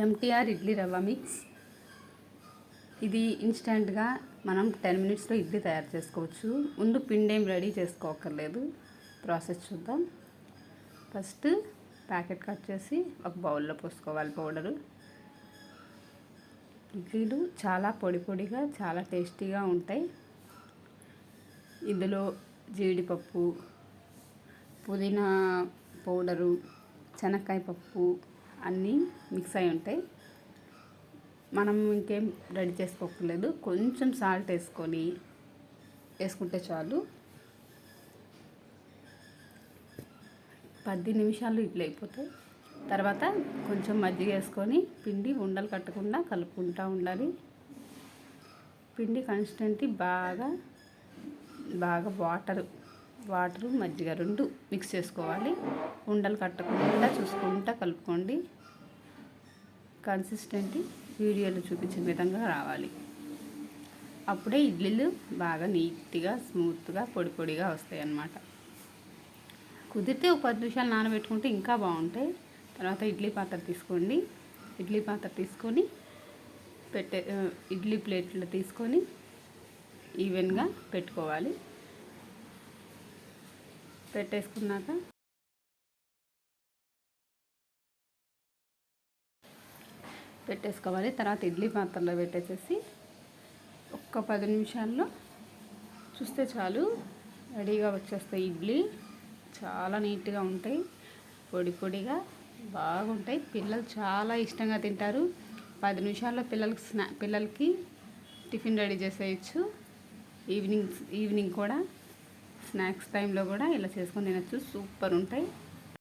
MTR idli రవ్వ mix. ఇది ఇన్స్టెంట్గా మనం 10 మినిట్స్లో ఇడ్లీ తయారు చేసుకోవచ్చు. ముందు పిండి ఏం రెడీ చేసుకోకర్లేదు. ప్రాసెస్ చూద్దాం. ఫస్ట్ ప్యాకెట్ కట్ చేసి ఒక బౌల్లో పోసుకోవాలి పౌడరు. ఇడ్లీలు చాలా పొడి పొడిగా చాలా టేస్టీగా ఉంటాయి. ఇందులో జీడిపప్పు, పుదీనా పౌడరు, శనక్కాయ పప్పు అన్నీ మిక్స్ అయి ఉంటాయి. మనం ఇంకేం రెడీ చేసుకోకర్లేదు. కొంచెం సాల్ట్ వేసుకుంటే చాలు. 10 నిమిషాలు ఇడ్లీ అయిపోతాయి. తర్వాత కొంచెం మజ్జిగ వేసుకొని పిండి ఉండలు కట్టకుండా కలుపుకుంటూ ఉండాలి. పిండి కన్సిస్టెన్సీ బాగా వాటరు మజ్జిగ 2 మిక్స్ చేసుకోవాలి. ఉండలు కట్టకుండా చూసుకుంటూ కలుపుకోండి. కన్సిస్టెన్సీ వీడియోలో చూపించిన విధంగా రావాలి. అప్పుడే ఇడ్లీలు బాగా నీట్గా స్మూత్గా పొడి పొడిగా వస్తాయి అన్నమాట. కుదిరితే ఒక 10 నిమిషాలు నానబెట్టుకుంటే ఇంకా బాగుంటాయి. తర్వాత ఇడ్లీ పాత్ర తీసుకోండి. ఇడ్లీ పాత్ర తీసుకొని ఇడ్లీ ప్లేట్లో తీసుకొని ఈవెన్గా పెట్టుకోవాలి. పెట్టేసుకున్నాక తర్వాత ఇడ్లీ పాత్రలో పెట్టేసేసి ఒక్క 10 నిమిషాల్లో చూస్తే చాలు రెడీగా వచ్చేస్తాయి. ఇడ్లీ చాలా నీట్గా ఉంటాయి, పొడి పొడిగా బాగుంటాయి. పిల్లలు చాలా ఇష్టంగా తింటారు. 10 నిమిషాల్లో పిల్లలకి టిఫిన్ రెడీ చేసేయచ్చు. ఈవినింగ్ కూడా స్నాక్స్ టైంలో కూడా ఇలా చేసుకొని తినచ్చు. సూపర్ ఉంటాయి.